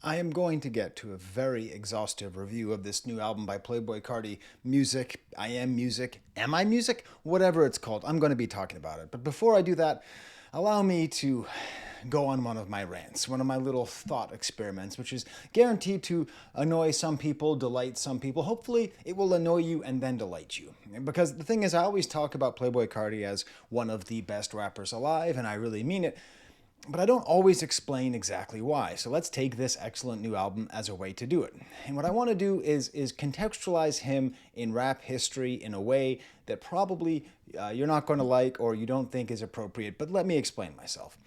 I am going to get to a very exhaustive review of this new album by Playboi Carti, Music, I Am Music, Am I Music? Whatever it's called, I'm going to be talking about it. But before I do that, allow me to go on one of my rants, one of my little thought experiments, which is guaranteed to annoy some people, delight some people. Hopefully, it will annoy you and then delight you. Because the thing is, I always talk about Playboi Carti as one of the best rappers alive, and I really mean it. But I don't always explain exactly why. So let's take this excellent new album as a way to do it. And what I want to do is contextualize him in rap history in a way that probably you're not going to like or you don't think is appropriate. But let me explain myself.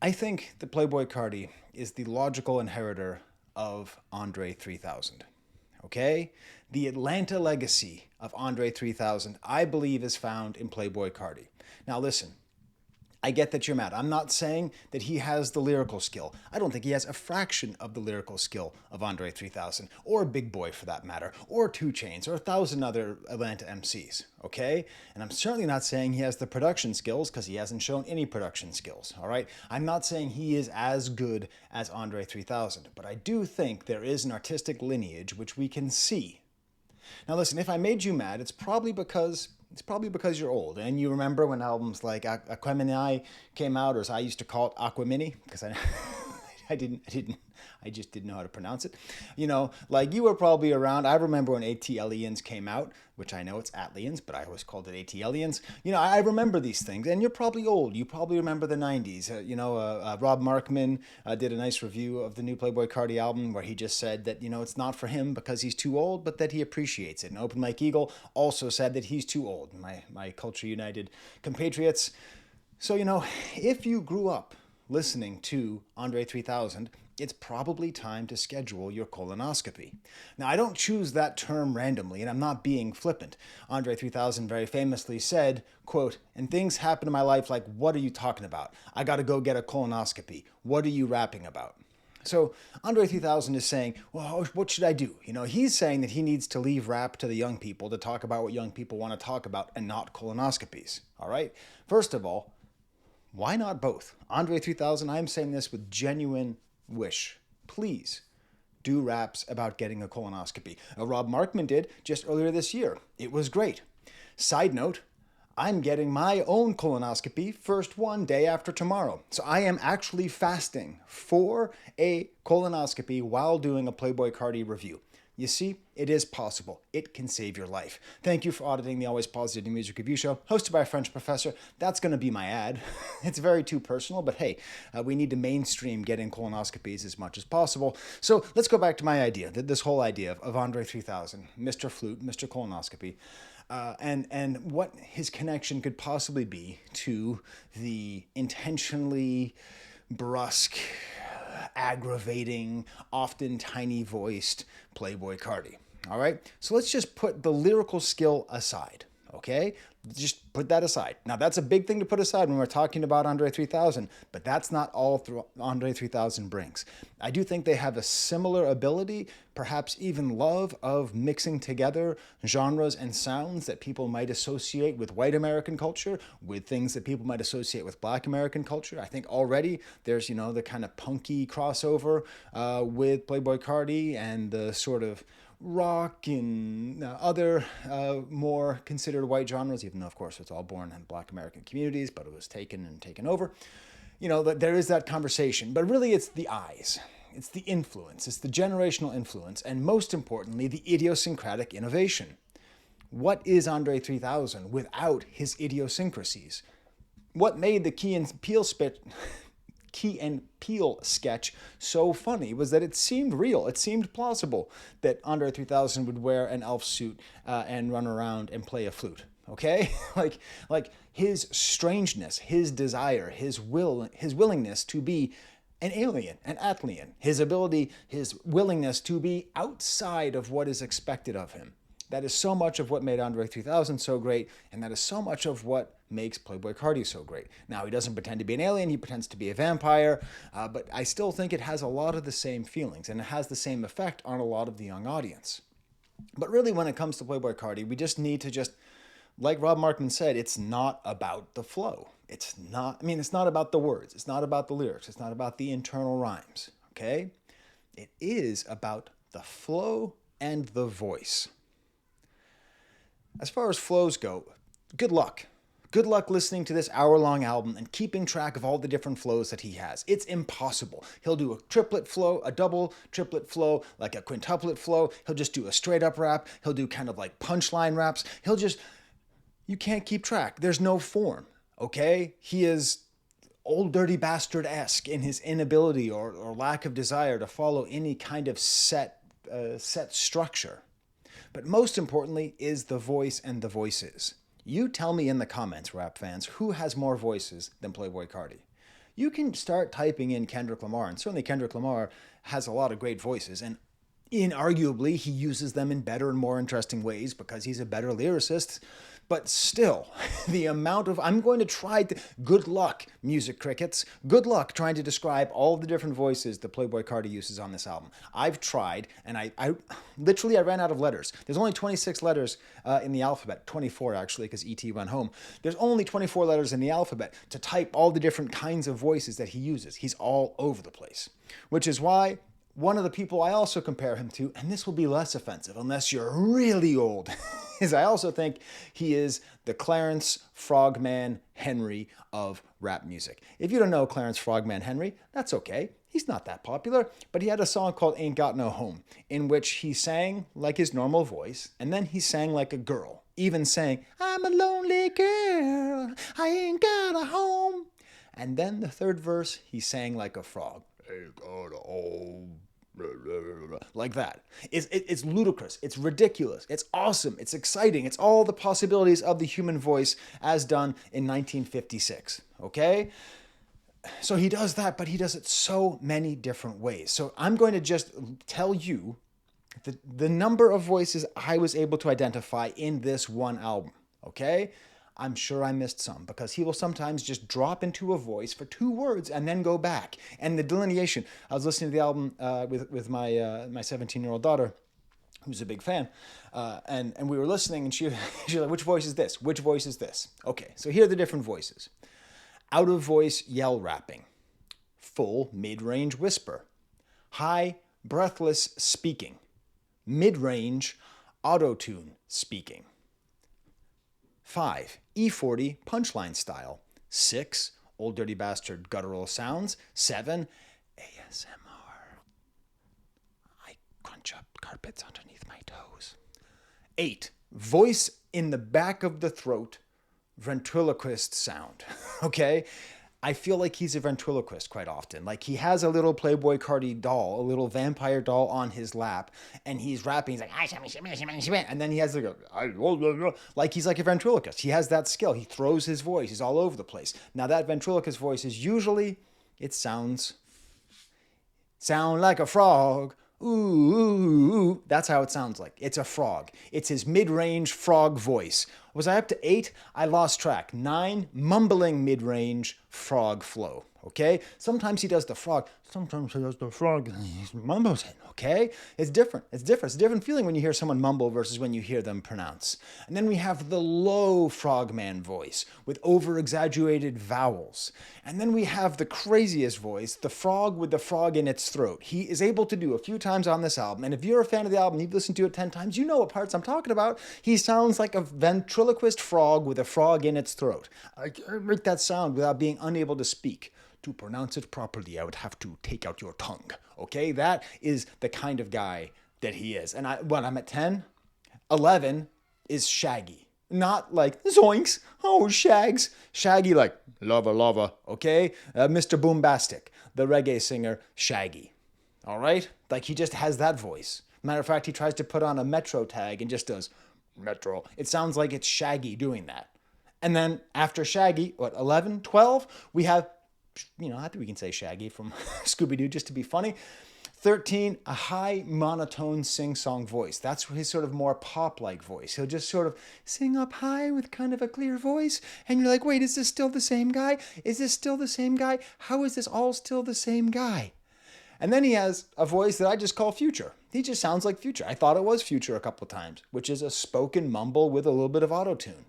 I think that Playboi Carti is the logical inheritor of Andre 3000. Okay? The Atlanta legacy of Andre 3000, I believe, is found in Playboi Carti. Now listen, I get that you're mad. I'm not saying that he has the lyrical skill. I don't think he has a fraction of the lyrical skill of Andre 3000, or Big Boy for that matter, or 2 Chainz, or 1,000 other Atlanta MCs, okay? And I'm certainly not saying he has the production skills, because he hasn't shown any production skills, all right? I'm not saying he is as good as Andre 3000, but I do think there is an artistic lineage which we can see. Now listen, if I made you mad, it's probably because you're old and you remember when albums like Aquemini came out, or as I used to call it, Aquamini, because I just didn't know how to pronounce it. You know, like you were probably around. I remember when ATLians came out, which I know it's Atlians, but I always called it ATLians. You know, I remember these things, and you're probably old. You probably remember the '90s. Rob Markman did a nice review of the new Playboi Carti album where he just said that it's not for him because he's too old, but that he appreciates it. And Open Mike Eagle also said that he's too old. My Culture United compatriots. So if you grew up listening to Andre 3000, it's probably time to schedule your colonoscopy. Now, I don't choose that term randomly, and I'm not being flippant. Andre 3000 very famously said, quote, "And things happen in my life like, what are you talking about? I gotta go get a colonoscopy. What are you rapping about?" So Andre 3000 is saying, well, what should I do? He's saying that he needs to leave rap to the young people to talk about what young people want to talk about and not colonoscopies, all right? First of all, why not both? Andre 3000, I'm saying this with genuine wish. Please do raps about getting a colonoscopy. Rob Markman did just earlier this year. It was great. Side note, I'm getting my own colonoscopy, first one day after tomorrow. So I am actually fasting for a colonoscopy while doing a Playboi Carti review. You see, it is possible. It can save your life. Thank you for auditing the Always Positive New Music Review Show, hosted by a French professor. That's going to be my ad. It's very too personal, but hey, we need to mainstream getting colonoscopies as much as possible. So let's go back to my idea, this whole idea of Andre 3000, Mr. Flute, Mr. Colonoscopy, and what his connection could possibly be to the intentionally brusque, aggravating, often tiny voiced Playboi Carti. All right? So let's just put the lyrical skill aside, okay? Just put that aside. Now, that's a big thing to put aside when we're talking about Andre 3000, but that's not all Andre 3000 brings. I do think they have a similar ability, perhaps even love, of mixing together genres and sounds that people might associate with white American culture with things that people might associate with black American culture. I think already there's, the kind of punky crossover with Playboi Carti and the sort of rock and other more considered white genres, even though, of course, it's all born in black American communities, but it was taken and taken over. There is that conversation. But really, it's the eyes. It's the influence. It's the generational influence. And most importantly, the idiosyncratic innovation. What is Andre 3000 without his idiosyncrasies? What made the Key and Peele sketch so funny was that it seemed real. It seemed plausible that Andre 3000 would wear an elf suit and run around and play a flute. Okay, like his strangeness, his desire, his willingness to be an alien, an Atlian, his willingness to be outside of what is expected of him. That is so much of what made Andre 3000 so great, and that is so much of what makes Playboi Carti so great. Now, he doesn't pretend to be an alien, he pretends to be a vampire, but I still think it has a lot of the same feelings, and it has the same effect on a lot of the young audience. But really, when it comes to Playboi Carti, we just need to like Rob Markman said, it's not about the flow. It's not about the words. It's not about the lyrics. It's not about the internal rhymes, okay? It is about the flow and the voice. As far as flows go, good luck. Good luck listening to this hour-long album and keeping track of all the different flows that he has. It's impossible. He'll do a triplet flow, a double triplet flow, like a quintuplet flow. He'll just do a straight-up rap. He'll do kind of like punchline raps. You can't keep track. There's no form, okay? He is Old Dirty Bastard-esque in his inability or lack of desire to follow any kind of set structure. But most importantly is the voice and the voices. You tell me in the comments, rap fans, who has more voices than Playboi Carti. You can start typing in Kendrick Lamar, and certainly Kendrick Lamar has a lot of great voices, and inarguably he uses them in better and more interesting ways because he's a better lyricist. But still, the amount of... I'm going to try to... Good luck, music crickets. Good luck trying to describe all the different voices that Playboi Carti uses on this album. I've tried, and I literally ran out of letters. There's only 26 letters in the alphabet. 24, actually, because E.T. went home. There's only 24 letters in the alphabet to type all the different kinds of voices that he uses. He's all over the place. Which is why... one of the people I also compare him to, and this will be less offensive unless you're really old, is I also think he is the Clarence Frogman Henry of rap music. If you don't know Clarence Frogman Henry, that's okay. He's not that popular, but he had a song called Ain't Got No Home, in which he sang like his normal voice, and then he sang like a girl, even saying, I'm a lonely girl, I ain't got a home. And then the third verse, he sang like a frog. Like that. It's ludicrous. It's ridiculous. It's awesome. It's exciting. It's all the possibilities of the human voice as done in 1956. Okay? So he does that, but he does it so many different ways. So I'm going to just tell you the number of voices I was able to identify in this one album. Okay? I'm sure I missed some because he will sometimes just drop into a voice for 2 words and then go back. And the delineation, I was listening to the album with my 17-year-old daughter, who's a big fan, and we were listening, and she was like, which voice is this? Which voice is this? Okay, so here are the different voices. Out of voice yell rapping, full mid-range whisper, high breathless speaking, mid-range auto-tune speaking. 5. E40 punchline style. 6. Old Dirty Bastard guttural sounds. 7. ASMR. I crunch up carpets underneath my toes. 8. Voice in the back of the throat. Ventriloquist sound. Okay? I feel like he's a ventriloquist quite often. Like he has a little Playboi Carti doll, a little vampire doll on his lap, and he's rapping. He's like, and then he has like he's like a ventriloquist. He has that skill. He throws his voice. He's all over the place. Now that ventriloquist voice is usually, it sound like a frog. Ooh, that's how it sounds like. It's a frog. It's his mid-range frog voice. Was I up to 8? I lost track. 9, mumbling mid-range frog flow. Okay? Sometimes he does the frog. Sometimes he does the frog and he mumbles it. Okay? It's different. It's different. It's a different feeling when you hear someone mumble versus when you hear them pronounce. And then we have the low frogman voice with over-exaggerated vowels. And then we have the craziest voice, the frog with the frog in its throat. He is able to do a few times on this album. And if you're a fan of the album, you've listened to it 10 times, you know what parts I'm talking about. He sounds like a ventriloquist frog with a frog in its throat. I can't make that sound without being unable to speak. To pronounce it properly, I would have to take out your tongue. Okay? That is the kind of guy that he is. And I'm at 10. 11 is Shaggy. Not like, zoinks, oh, Shags. Shaggy like, lava, okay? Mr. Boombastic, the reggae singer Shaggy. All right? Like, he just has that voice. Matter of fact, he tries to put on a Metro tag and just does Metro. It sounds like it's Shaggy doing that. And then after Shaggy, 11, 12, we have, I think we can say Shaggy from Scooby-Doo just to be funny. 13, a high monotone sing-song voice. That's his sort of more pop-like voice. He'll just sort of sing up high with kind of a clear voice. And you're like, wait, is this still the same guy? Is this still the same guy? How is this all still the same guy? And then he has a voice that I just call Future. He just sounds like Future. I thought it was Future a couple of times, which is a spoken mumble with a little bit of auto-tune.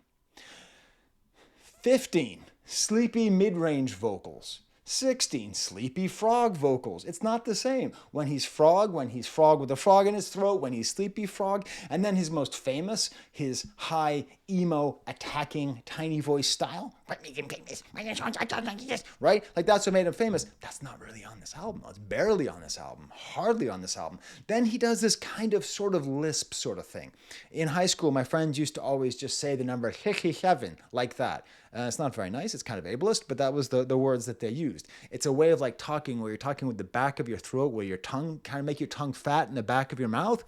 15, sleepy mid-range vocals. 16, sleepy frog vocals. It's not the same. When he's frog with a frog in his throat, when he's sleepy frog, and then his most famous, his high, emo, attacking, tiny voice style. Right? Like that's what made him famous. That's not really on this album. It's barely on this album. Hardly on this album. Then he does this kind of sort of lisp sort of thing. In high school, my friends used to always just say the number 7 like that. It's not very nice. It's kind of ableist, but that was the words that they used. It's a way of like talking where you're talking with the back of your throat, where your tongue kind of make your tongue fat in the back of your mouth,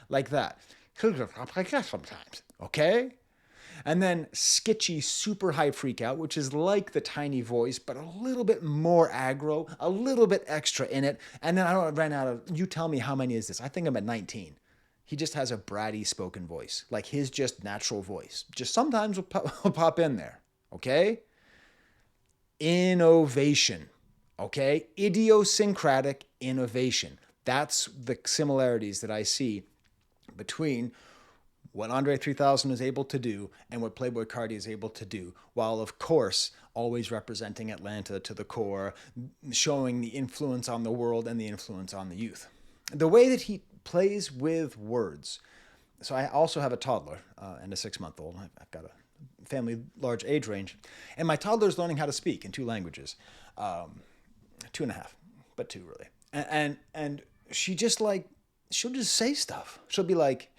like that. Sometimes, okay? And then sketchy, super high freak out, which is like the tiny voice, but a little bit more aggro, a little bit extra in it. And then I ran out of, you tell me how many is this? I think I'm at 19. He just has a bratty spoken voice, like his just natural voice. Just sometimes will pop in there, okay? Innovation, okay? Idiosyncratic innovation. That's the similarities that I see between what Andre 3000 is able to do and what Playboi Carti is able to do, while of course always representing Atlanta to the core, showing the influence on the world and the influence on the youth. The way that he plays with words. So I also have a toddler and a 6-month-old. I've got a family large age range. And my toddler is learning how to speak in 2 languages. 2.5, but 2 really. And she just like, she'll just say stuff. She'll be like,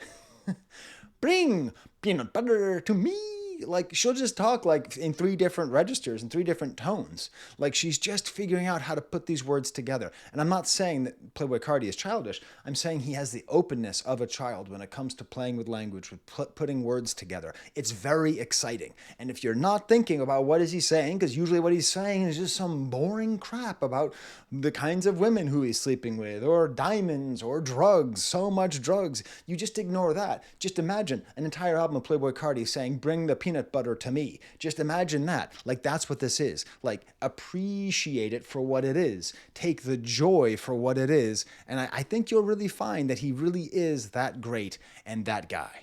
bring peanut butter to me. Like she'll just talk like in 3 different registers and 3 different tones. Like she's just figuring out how to put these words together. And I'm not saying that Playboi Carti is childish. I'm saying he has the openness of a child when it comes to playing with language, with putting words together. It's very exciting. And if you're not thinking about what is he saying, because usually what he's saying is just some boring crap about the kinds of women who he's sleeping with, or diamonds, or drugs, so much drugs. You just ignore that. Just imagine an entire album of Playboi Carti saying, bring the peanut butter to me. Just imagine that. Like that's what this is. Like appreciate it for what it is. Take the joy for what it is. And I think you'll really find that he really is that great and that guy.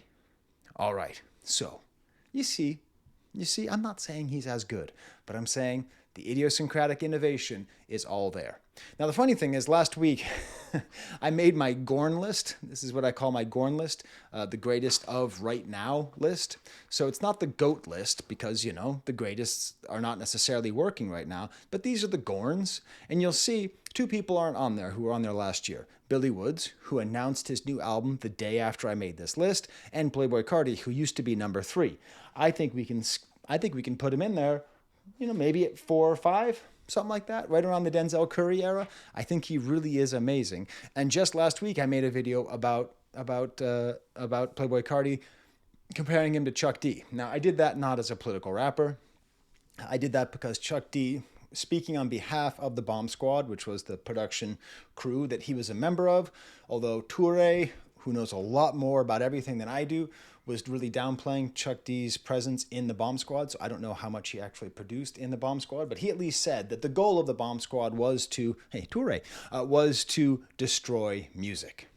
All right. So you see, I'm not saying he's as good, but I'm saying the idiosyncratic innovation is all there. Now, the funny thing is, last week, I made my Gorn list. This is what I call my Gorn list, the greatest of right now list. So it's not the GOAT list because, you know, the greatest are not necessarily working right now, but these are the Gorns. And you'll see 2 people aren't on there who were on there last year. Billy Woods, who announced his new album the day after I made this list, and Playboi Carti, who used to be number 3. I think we can put him in there, you know, maybe at 4 or 5. Something like that, right around the Denzel Curry era. I think he really is amazing. And just last week, I made a video about Playboi Carti, comparing him to Chuck D. Now, I did that not as a political rapper. I did that because Chuck D, speaking on behalf of the Bomb Squad, which was the production crew that he was a member of, although Toure, who knows a lot more about everything than I do, was really downplaying Chuck D's presence in the Bomb Squad, so I don't know how much he actually produced in the Bomb Squad, but he at least said that the goal of the Bomb Squad was to, was to destroy music.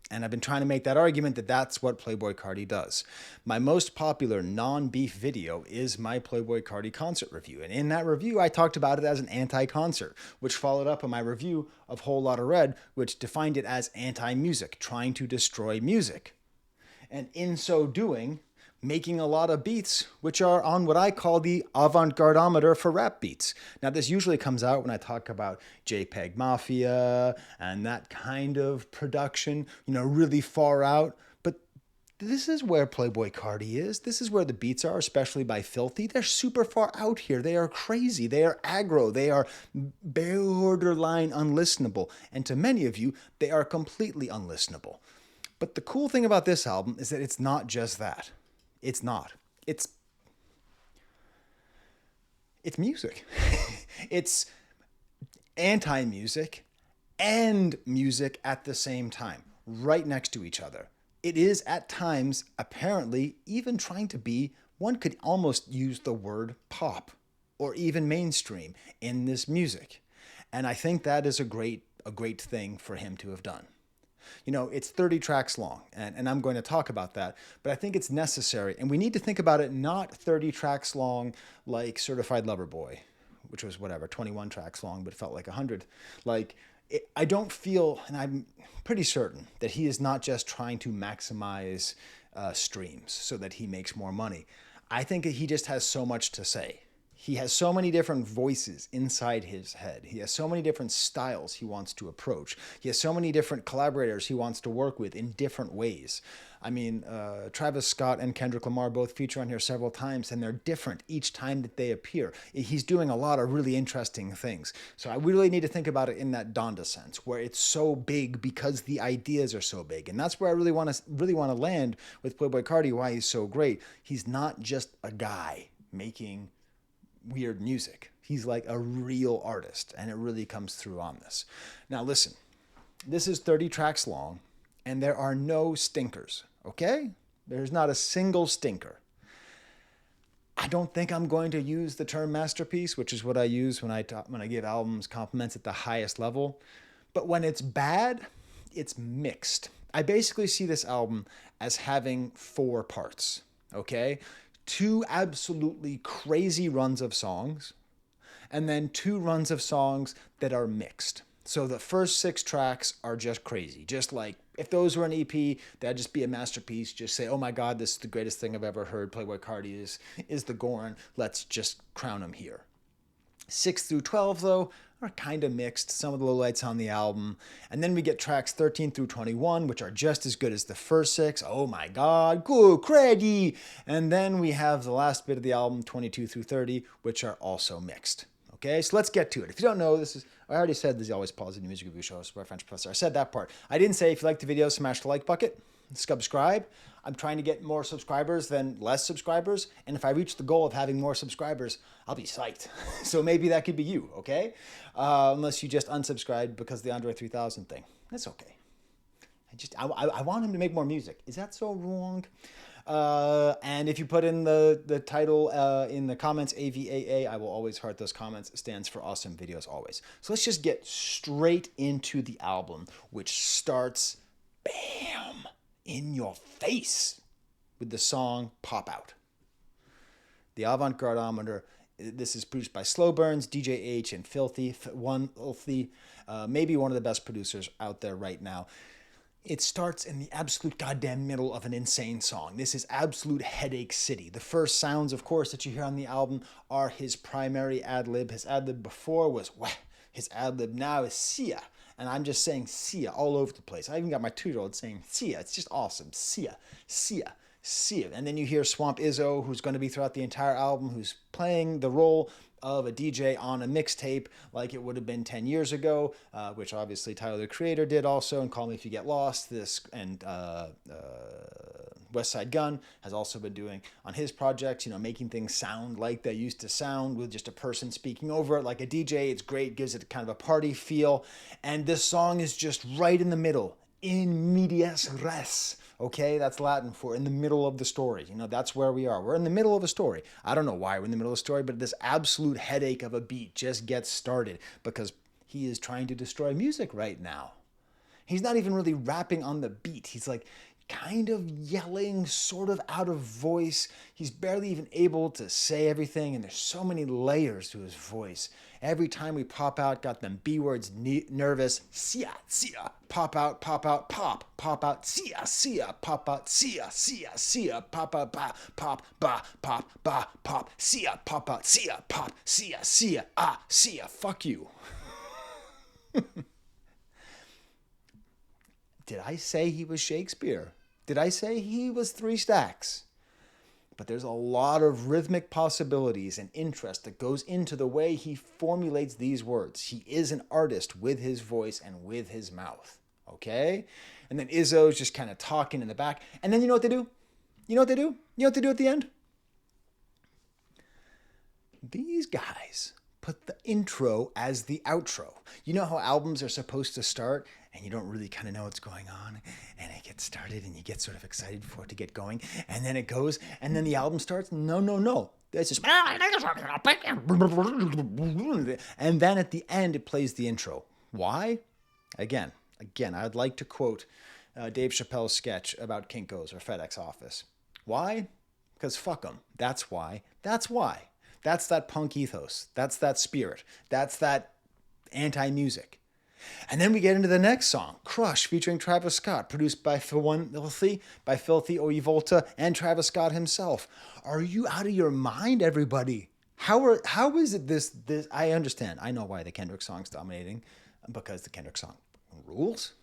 And I've been trying to make that argument that that's what Playboi Carti does. My most popular non-beef video is my Playboi Carti concert review. And in that review, I talked about it as an anti-concert, which followed up on my review of Whole Lotta Red, which defined it as anti-music, trying to destroy music. And in so doing, making a lot of beats, which are on what I call the avant-garde-ometer for rap beats. Now, this usually comes out when I talk about JPEG Mafia and that kind of production, you know, really far out. But this is where Playboi Carti is. This is where the beats are, especially by Filthy. They're super far out here. They are crazy. They are aggro. They are borderline unlistenable. And to many of you, they are completely unlistenable. But the cool thing about this album is that it's not just that. It's not. It's music. It's anti-music and music at the same time, right next to each other. It is at times, apparently, even trying to be, one could almost use the word pop or even mainstream in this music. And I think that is a great thing for him to have done. You know, it's 30 tracks long, and I'm going to talk about that, but I think it's necessary. And we need to think about it not 30 tracks long like Certified Lover Boy, which was whatever, 21 tracks long, but it felt like 100. Like, I don't feel, and I'm pretty certain that he is not just trying to maximize streams so that he makes more money. I think that he just has so much to say. He has so many different voices inside his head. He has so many different styles he wants to approach. He has so many different collaborators he wants to work with in different ways. I mean, Travis Scott and Kendrick Lamar both feature on here several times, and they're different each time that they appear. He's doing a lot of really interesting things. So I really need to think about it in that Donda sense, where it's so big because the ideas are so big. And that's where I really want to land with Playboi Carti, why he's so great. He's not just a guy making weird music. He's like a real artist, and it really comes through on this. Now listen, this is 30 tracks long, and there are no stinkers, okay? There's not a single stinker. I don't think I'm going to use the term masterpiece, which is what I use when I give albums compliments at the highest level. But when it's bad, it's mixed. I basically see this album as having 4 parts, okay? 2 absolutely crazy runs of songs, and then 2 runs of songs that are mixed. So the first 6 tracks are just crazy. Just like, if those were an EP, that'd just be a masterpiece. Just say, oh my God, this is the greatest thing I've ever heard. Playboi Carti is the Gorn. Let's just crown him here. 6 through 12, though, are kind of mixed. Some of the lowlights on the album. And then we get tracks 13 through 21, which are just as good as the first 6. Oh my God, good credit. And then we have the last bit of the album, 22 through 30, which are also mixed. Okay, so let's get to it. If you don't know, I already said this is always positive music review shows by French Professor. I said that part. I didn't say if you like the video, smash the like bucket, subscribe. I'm trying to get more subscribers than less subscribers. And if I reach the goal of having more subscribers, I'll be psyched. So maybe that could be you, okay? Unless you just unsubscribed because of the Andre 3000 thing. That's okay. I want him to make more music. Is that so wrong? And if you put in the title in the comments, AVAA, I will always heart those comments. It stands for awesome videos always. So let's just get straight into the album, which starts, bam, in your face with the song Pop Out. The Avant-Gardeometer. This is produced by Slow Burns, DJ H, and Filthy, maybe one of the best producers out there right now. It starts in the absolute goddamn middle of an insane song. This is absolute headache city. The first sounds, of course, that you hear on the album are his primary ad-lib. His ad-lib before was wah. His ad-lib now is Sia. And I'm just saying Sia all over the place. I even got my 2-year-old saying Sia. It's just awesome. Sia, Sia, Sia. And then you hear Swamp Izzo, who's going to be throughout the entire album, who's playing the role of a DJ on a mixtape like it would have been 10 years ago, which obviously Tyler, the Creator, did also, and Call Me If You Get Lost. And West Side Gun has also been doing on his projects, making things sound like they used to sound with just a person speaking over it like a DJ. It's great, gives it kind of a party feel. And this song is just right in the middle, in medias res. Okay, that's Latin for in the middle of the story. That's where we are. We're in the middle of a story. I don't know why we're in the middle of a story, but this absolute headache of a beat just gets started because he is trying to destroy music right now. He's not even really rapping on the beat. He's like kind of yelling, sort of out of voice. He's barely even able to say everything, and there's so many layers to his voice. Every time we pop out, got them B words nervous. Sia, sia, pop out, pop, pop out, sia, sia, pop out, sia, sia, sia, pop out, ba, pop, ba, sia, pop out, sia, pop, sia, sia, sia, fuck you. Did I say he was Shakespeare? Did I say he was 3 Stacks? But there's a lot of rhythmic possibilities and interest that goes into the way he formulates these words. He is an artist with his voice and with his mouth, okay? And then Izzo's just kind of talking in the back. And then you know what they do? You know what they do? You know what they do at the end? These guys put the intro as the outro. You know how albums are supposed to start and you don't really kind of know what's going on and it gets started and you get sort of excited for it to get going and then it goes and then the album starts? No. It's just and then at the end it plays the intro. Why? Again, I'd like to quote Dave Chappelle's sketch about Kinko's or FedEx Office. Why? Because fuck them. That's why. That's that punk ethos. That's that spirit. That's that anti-music. And then we get into the next song, Crush, featuring Travis Scott, produced by Filthy Oivolta, and Travis Scott himself. Are you out of your mind, everybody? How is it this? I understand. I know why the Kendrick song's dominating, because the Kendrick song rules.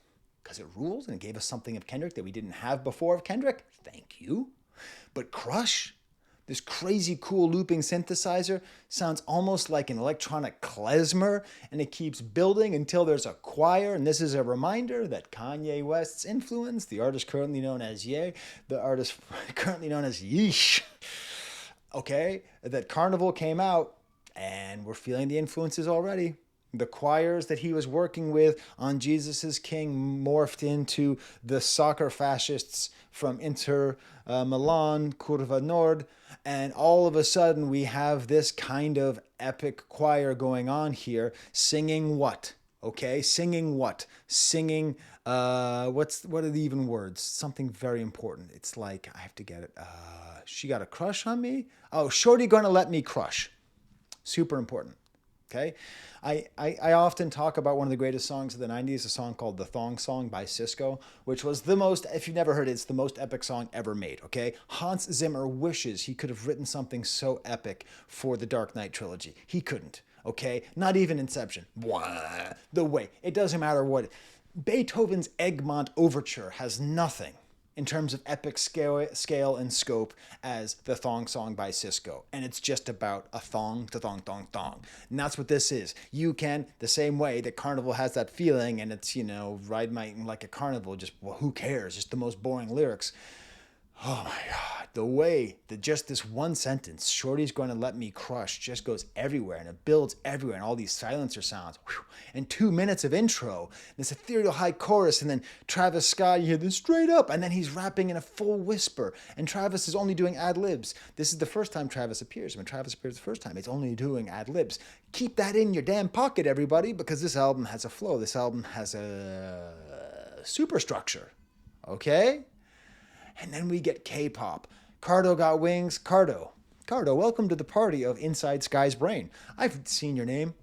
Because it rules and it gave us something of Kendrick that we didn't have before of Kendrick. Thank you. But Crush, this crazy cool looping synthesizer, sounds almost like an electronic klezmer, and it keeps building until there's a choir. And this is a reminder that Kanye West's influence, the artist currently known as Ye, the artist currently known as Yeesh, okay, that Carnival came out, and we're feeling the influences already. The choirs that he was working with on Jesus is King morphed into the soccer fascists from Inter Milan, Curva Nord, and all of a sudden we have this kind of epic choir going on here, singing what? Okay, singing what? Singing, what are the even words? Something very important. It's like, I have to get it. She got a crush on me? Oh, Shorty gonna let me crush. Super important. Okay, I often talk about one of the greatest songs of the 90s, a song called The Thong Song by Sisqo, which was the most, if you've never heard it, it's the most epic song ever made, okay? Hans Zimmer wishes he could have written something so epic for the Dark Knight trilogy. He couldn't, okay? Not even Inception. Blah. The way, it doesn't matter what. Beethoven's Egmont Overture has nothing in terms of epic scale and scope as the Thong Song by Sisqo. And it's just about a thong to thong, thong, thong. And that's what this is. You can, the same way that Carnival has that feeling, and it's, ride my like a carnival, just, well, who cares? Just the most boring lyrics. Oh my God, the way that just this one sentence, Shorty's going to let me crush, just goes everywhere, and it builds everywhere, and all these silencer sounds, and 2 minutes of intro, this ethereal high chorus, and then Travis Scott, you hear this straight up, and then he's rapping in a full whisper, and Travis is only doing ad-libs. This is the first time Travis appears. When Travis appears the first time, it's only doing ad-libs. Keep that in your damn pocket, everybody, because this album has a flow. This album has a superstructure, okay? And then we get K-pop. Cardo got wings. Cardo, welcome to the party of Inside Skye's brain. I've seen your name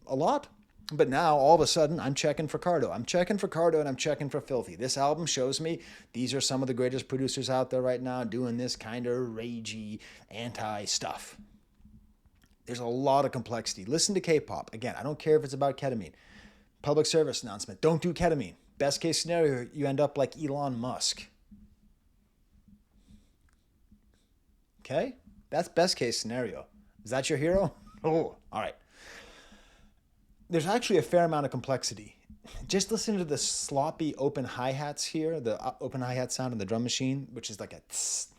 a lot, but now all of a sudden I'm checking for Cardo. I'm checking for Cardo and I'm checking for Filthy. This album shows me these are some of the greatest producers out there right now doing this kind of ragey anti-stuff. There's a lot of complexity. Listen to K-pop. Again, I don't care if it's about ketamine. Public service announcement. Don't do ketamine. Best case scenario, you end up like Elon Musk. Okay? That's best case scenario. Is that your hero? Oh, all right. There's actually a fair amount of complexity. Just listen to the sloppy open hi-hats here, the open hi-hat sound in the drum machine, which is like a tss.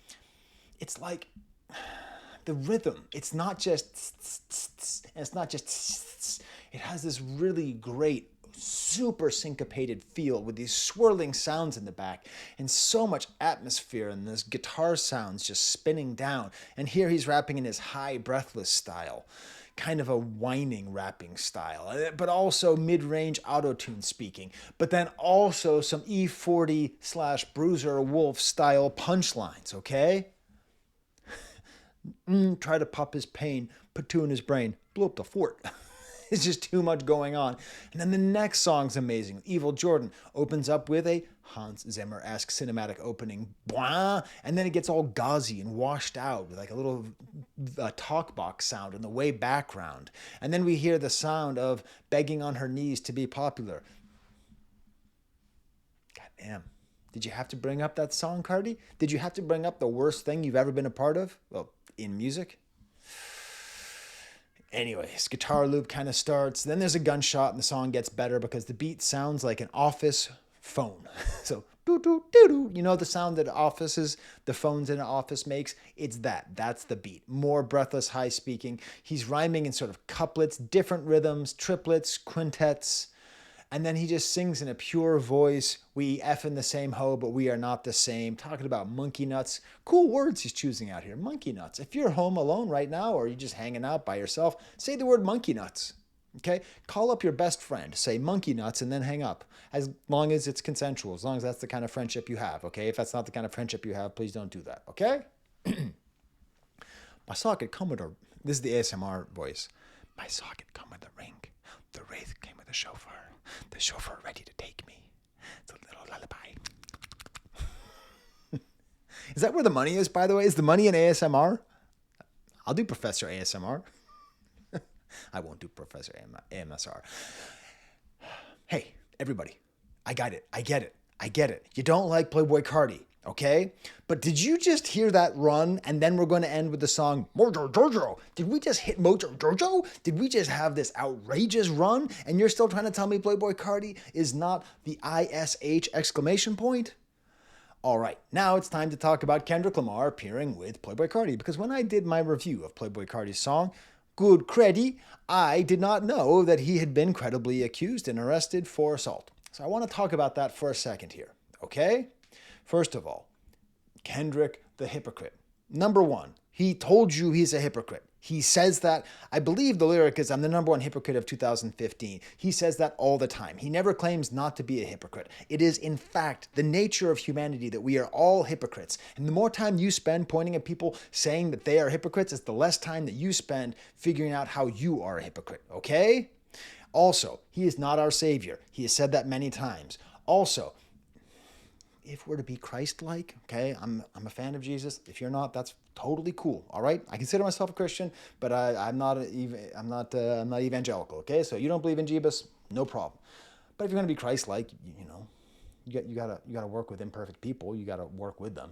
It's like the rhythm. It's not just tss, and it's not just tss. It has this really great super syncopated feel with these swirling sounds in the back and so much atmosphere and this guitar sounds just spinning down. And here he's rapping in his high breathless style, kind of a whining rapping style, but also mid-range auto-tune speaking, but then also some E40 / Bruiser Wolf style punchlines, okay? Try to pop his pain, put two in his brain, blew up the fort. It's just too much going on. And then the next song's amazing. Evil Jordan opens up with a Hans Zimmer-esque cinematic opening. Blah, and then it gets all gauzy and washed out with like a little talk box sound in the way background. And then we hear the sound of begging on her knees to be popular. God damn. Did you have to bring up that song, Cardi? Did you have to bring up the worst thing you've ever been a part of? Well, in music? Anyways, guitar loop kind of starts. Then there's a gunshot and the song gets better because the beat sounds like an office phone. So, doo-doo-doo-doo. You know the sound that the phones in an office makes? It's that. That's the beat. More breathless, high speaking. He's rhyming in sort of couplets, different rhythms, triplets, quintets. And then he just sings in a pure voice. We F in the same hoe, but we are not the same. Talking about monkey nuts. Cool words he's choosing out here. Monkey nuts. If you're home alone right now or you're just hanging out by yourself, say the word monkey nuts. Okay? Call up your best friend. Say monkey nuts and then hang up. As long as it's consensual. As long as that's the kind of friendship you have. Okay? If that's not the kind of friendship you have, please don't do that. Okay? My socket Commodore This is the ASMR voice. My socket come with a ring. The wraith came with a chauffeur. The chauffeur ready to take me. It's a little lullaby. Is that where the money is, by the way? Is the money in ASMR? I'll do Professor ASMR. I won't do Professor AMSR. Hey, everybody. I got it. I get it. I get it. You don't like Playboi Carti, okay? But did you just hear that run? And then we're going to end with the song Mojo Jojo. Did we just hit Mojo Jojo? Did we just have this outrageous run? And you're still trying to tell me Playboi Carti is not the ISH exclamation point? All right, now it's time to talk about Kendrick Lamar appearing with Playboi Carti, because when I did my review of Playboi Carti's song, Good Creddy, I did not know that he had been credibly accused and arrested for assault. So I want to talk about that for a second here, okay? First of all, Kendrick the hypocrite. Number one, he told you he's a hypocrite. He says that, I believe the lyric is, I'm the number one hypocrite of 2015. He says that all the time. He never claims not to be a hypocrite. It is, in fact, the nature of humanity that we are all hypocrites. And the more time you spend pointing at people saying that they are hypocrites, is the less time that you spend figuring out how you are a hypocrite, okay? Also, he is not our savior. He has said that many times. Also, if we're to be Christ-like, okay, I'm a fan of Jesus. If you're not, that's totally cool. All right, I consider myself a Christian, but I'm not evangelical. Okay, so you don't believe in Jesus, no problem. But if you're going to be Christ-like, you gotta work with imperfect people. You gotta work with them.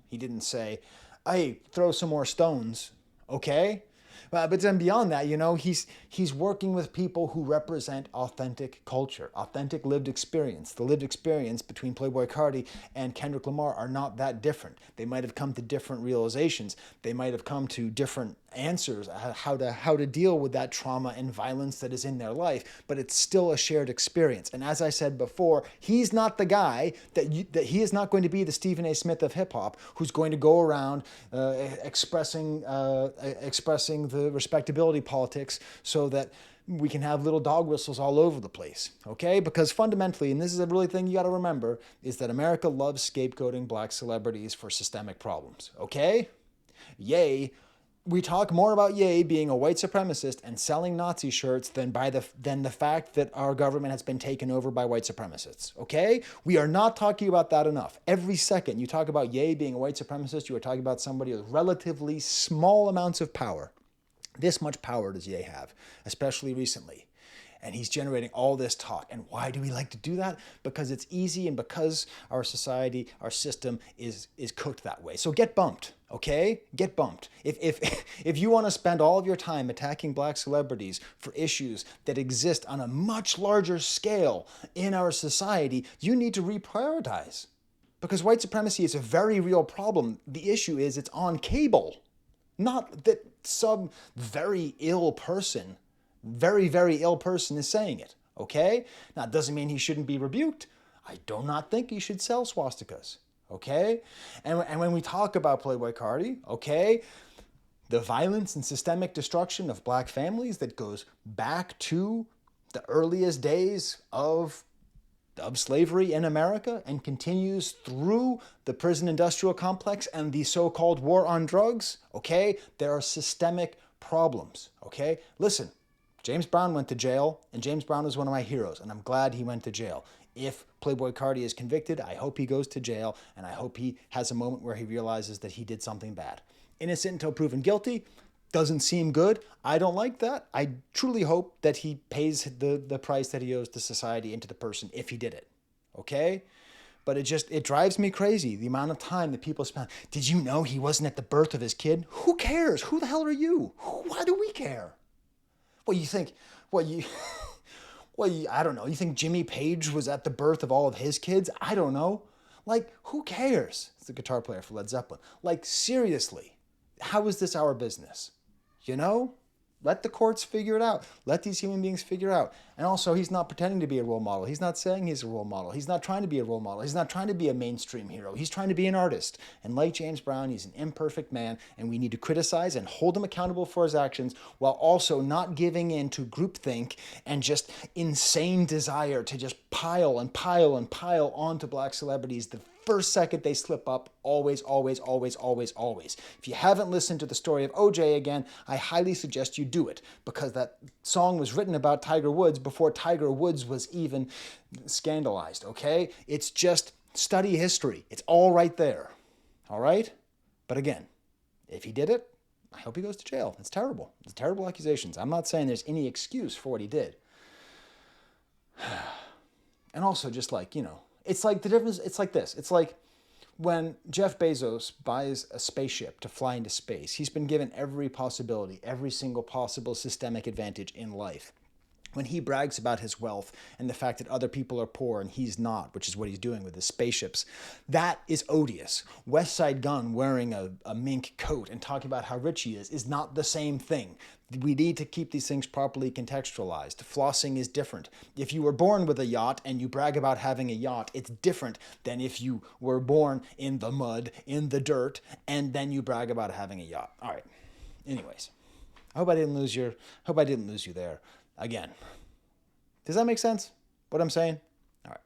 He didn't say, "Hey, throw some more stones." Okay. But then beyond that, he's working with people who represent authentic culture, authentic lived experience. The lived experience between Playboi Carti and Kendrick Lamar are not that different. They might have come to different realizations. They might have come to different answers how to deal with that trauma and violence that is in their life, but it's still a shared experience. And as I said before, he's not the guy that he is not going to be the Stephen A. Smith of hip hop who's going to go around expressing the respectability politics so that we can have little dog whistles all over the place, okay? Because fundamentally, and this is a really thing you got to remember, is that America loves scapegoating black celebrities for systemic problems, okay? Ye, we talk more about Ye being a white supremacist and selling Nazi shirts than the fact that our government has been taken over by white supremacists, okay? We are not talking about that enough. Every second you talk about Ye being a white supremacist, you are talking about somebody with relatively small amounts of power. This much power does Ye have, especially recently. And he's generating all this talk. And why do we like to do that? Because it's easy and because our society, our system is cooked that way. So get bumped, okay? Get bumped. If you want to spend all of your time attacking black celebrities for issues that exist on a much larger scale in our society, you need to reprioritize. Because white supremacy is a very real problem. The issue is it's on cable. Not that some very ill person, very, very ill person is saying it, okay? Now, it doesn't mean he shouldn't be rebuked. I do not think he should sell swastikas, okay? And when we talk about Playboi Carti, okay, the violence and systemic destruction of black families that goes back to the earliest days of slavery in America and continues through the prison industrial complex and the so-called war on drugs, okay? There are systemic problems, okay? Listen, James Brown went to jail, and James Brown is one of my heroes, and I'm glad he went to jail. If Playboi Carti is convicted, I hope he goes to jail, and I hope he has a moment where he realizes that he did something bad. Innocent until proven guilty doesn't seem good. I don't like that. I truly hope that he pays the price that he owes to society and to the person if he did it, okay? But it drives me crazy, the amount of time that people spend. Did you know he wasn't at the birth of his kid? Who cares? Who the hell are you? Why do we care? Well, you think, I don't know. You think Jimmy Page was at the birth of all of his kids? I don't know. Like, who cares? It's the guitar player for Led Zeppelin. Like, seriously, how is this our business? Let the courts figure it out. Let these human beings figure out. And also, he's not pretending to be a role model. He's not saying he's a role model. He's not trying to be a role model. He's not trying to be a mainstream hero. He's trying to be an artist. And like James Brown, he's an imperfect man, and we need to criticize and hold him accountable for his actions while also not giving in to groupthink and just insane desire to just pile and pile and pile onto black celebrities the first second they slip up, always, always, always, always, always. If you haven't listened to the story of OJ again, I highly suggest you do it, because that song was written about Tiger Woods before Tiger Woods was even scandalized, okay? It's just study history. It's all right there, all right? But again, if he did it, I hope he goes to jail. It's terrible. It's terrible accusations. I'm not saying there's any excuse for what he did. And also just like, it's like the difference, it's like this. It's like when Jeff Bezos buys a spaceship to fly into space, he's been given every possibility, every single possible systemic advantage in life. When he brags about his wealth and the fact that other people are poor and he's not, which is what he's doing with his spaceships, that is odious. West Side Gun wearing a mink coat and talking about how rich he is not the same thing. We need to keep these things properly contextualized. Flossing is different. If you were born with a yacht and you brag about having a yacht, it's different than if you were born in the mud, in the dirt, and then you brag about having a yacht. All right. Anyways, I hope I didn't lose you there. Again, does that make sense, what I'm saying? All right.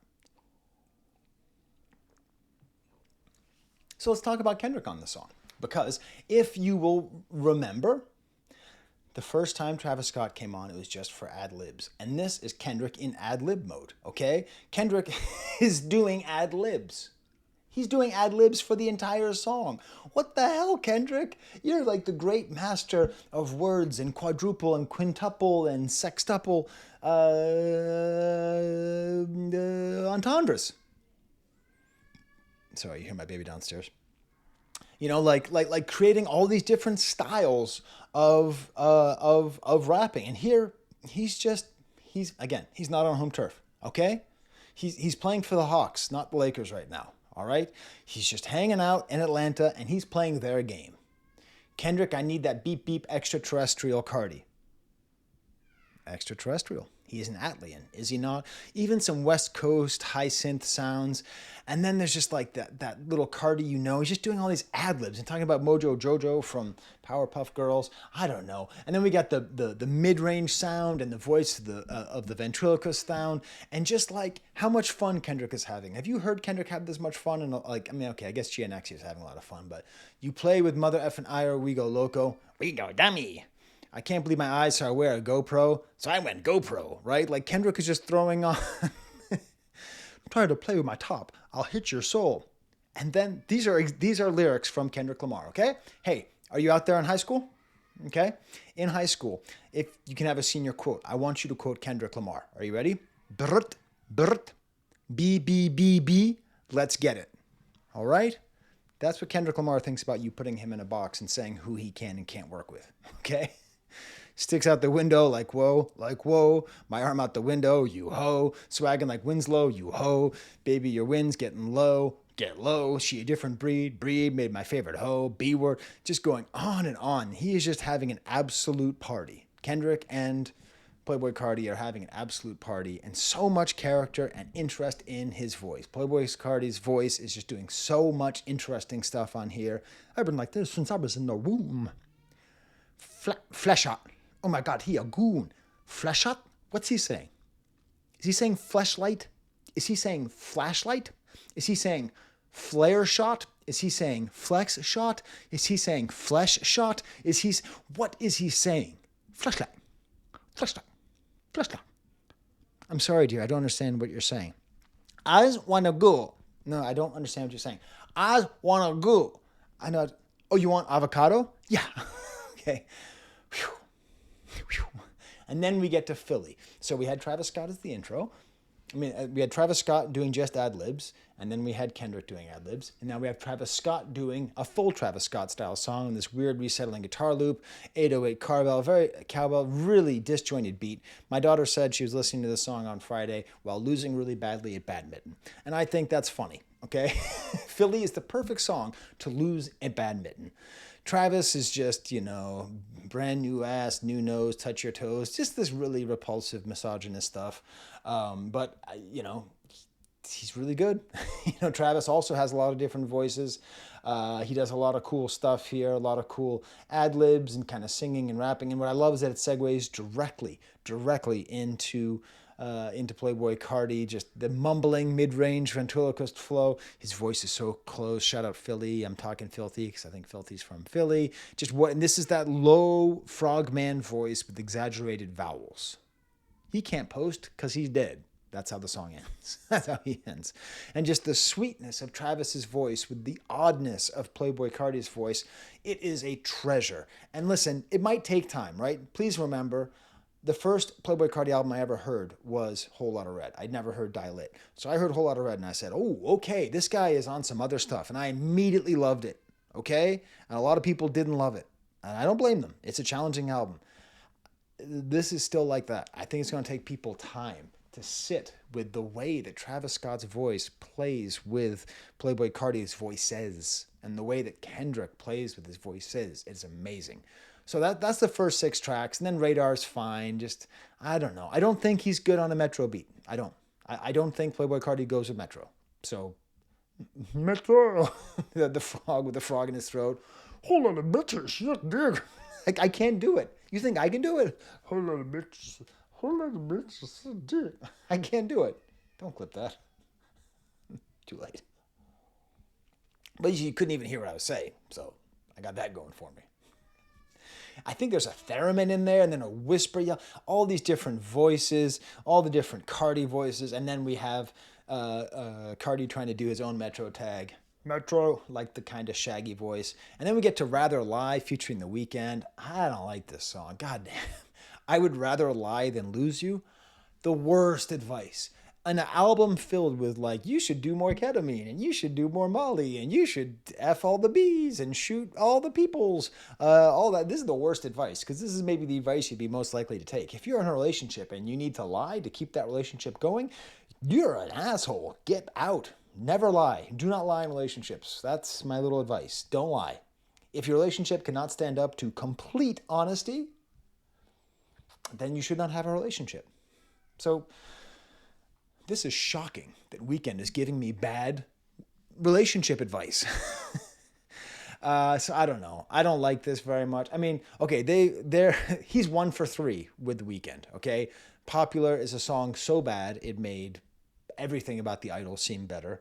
So let's talk about Kendrick on the song. Because if you will remember, the first time Travis Scott came on, it was just for ad-libs. And this is Kendrick in ad-lib mode, okay? Kendrick is doing ad-libs. He's doing ad-libs for the entire song. What the hell, Kendrick? You're like the great master of words and quadruple and quintuple and sextuple entendres. Sorry, you hear my baby downstairs. Like creating all these different styles of rapping. And here, he's not on home turf, okay? He's playing for the Hawks, not the Lakers right now. All right? He's just hanging out in Atlanta, and he's playing their game. Kendrick, I need that beep beep extraterrestrial Cardi. Extraterrestrial. He is an Atlian, is he not? Even some West Coast high synth sounds. And then there's just like that little Cardi, he's just doing all these ad-libs and talking about Mojo Jojo from Powerpuff Girls. I don't know. And then we got the mid-range sound and the voice of the ventriloquist sound, and just like how much fun Kendrick is having. Have you heard Kendrick have this much fun? And I guess GNX is having a lot of fun, but you play with Mother effing Ire, we go loco. We go dummy. I can't believe my eyes, so I wear a GoPro. So I went GoPro, right? Like Kendrick is just throwing on. I'm trying to play with my top. I'll hit your soul. And then these are lyrics from Kendrick Lamar, okay? Hey, are you out there in high school? Okay? In high school, if you can have a senior quote, I want you to quote Kendrick Lamar. Are you ready? Brrt, brrt, B, B, B, B, let's get it. All right? That's what Kendrick Lamar thinks about you putting him in a box and saying who he can and can't work with, okay? Sticks out the window like whoa, my arm out the window, you ho, swagging like Winslow, you ho, baby your wind's getting low, get low, she a different breed made my favorite ho, B word, just going on and on. He is just having an absolute party. Kendrick and Playboi Carti are having an absolute party, and so much character and interest in his voice. Playboi Carti's voice is just doing so much interesting stuff on here. I've been like this since I was in the womb. Flesh out. Oh my God, he a goon. Flesh out? What's he saying? Is he saying fleshlight? Is he saying flashlight? Is he saying flare shot? Is he saying flex shot? Is he saying flesh shot? What is he saying? Fleshlight. Fleshlight. Fleshlight. I'm sorry, dear, I don't understand what you're saying. I wanna go. No, I don't understand what you're saying. I wanna go. I know. Oh, you want avocado? Yeah. Okay. Whew. Whew. And then we get to Philly. So we had Travis Scott as the intro. We had Travis Scott doing just ad-libs, and then we had Kendrick doing ad-libs, and now we have Travis Scott doing a full Travis Scott style song in this weird resettling guitar loop, 808 cowbell, really disjointed beat. My daughter said she was listening to this song on Friday while losing really badly at badminton, and I think that's funny, okay? Philly is the perfect song to lose at badminton. Travis is just, brand new ass, new nose, touch your toes, just this really repulsive misogynist stuff. But he's really good. Travis also has a lot of different voices. He does a lot of cool stuff here, a lot of cool ad-libs and kind of singing and rapping. And what I love is that it segues directly into into Playboi Carti, just the mumbling mid-range ventriloquist flow. His voice is so close. Shout out Philly. I'm talking filthy because I think filthy's from Philly. And this is that low frogman voice with exaggerated vowels. He can't post because he's dead. That's how the song ends. That's how he ends. And just the sweetness of Travis's voice with the oddness of Playboi Carti's voice, it is a treasure. And listen, it might take time, right? Please remember, the first Playboi Carti album I ever heard was Whole Lotta Red. I'd never heard Die Lit. So I heard Whole Lotta Red and I said, oh, okay, this guy is on some other stuff. And I immediately loved it, okay? And a lot of people didn't love it. And I don't blame them. It's a challenging album. This is still like that. I think it's going to take people time to sit with the way that Travis Scott's voice plays with Playboi Carti's voices and the way that Kendrick plays with his voices. It's amazing. So that's the first 6 tracks. And then Radar's fine. Just, I don't know. I don't think he's good on a Metro beat. I don't think Playboi Carti goes with Metro. So, Metro. the frog with the frog in his throat. Hold on a Metro. Shit, dig. I can't do it. You think I can do it? Hold on a Metro. I can't do it. Don't clip that. Too late. But you couldn't even hear what I was saying, so I got that going for me. I think there's a theremin in there, and then a whisper yell, all these different voices, all the different Cardi voices, and then we have Cardi trying to do his own Metro tag. Metro, like the kind of shaggy voice. And then we get to Rather Lie featuring The Weeknd. I don't like this song. God damn. I would rather lie than lose you. The worst advice. An album filled with like, you should do more ketamine and you should do more Molly and you should F all the bees and shoot all the peoples. All that. This is the worst advice because this is maybe the advice you'd be most likely to take. If you're in a relationship and you need to lie to keep that relationship going, you're an asshole. Get out. Never lie. Do not lie in relationships. That's my little advice. Don't lie. If your relationship cannot stand up to complete honesty, then you should not have a relationship. So this is shocking that Weeknd is giving me bad relationship advice. So I don't know. I don't like this very much. I mean, okay, he's 1 for 3 with The Weeknd, okay? Popular is a song so bad it made everything about the Idol seem better.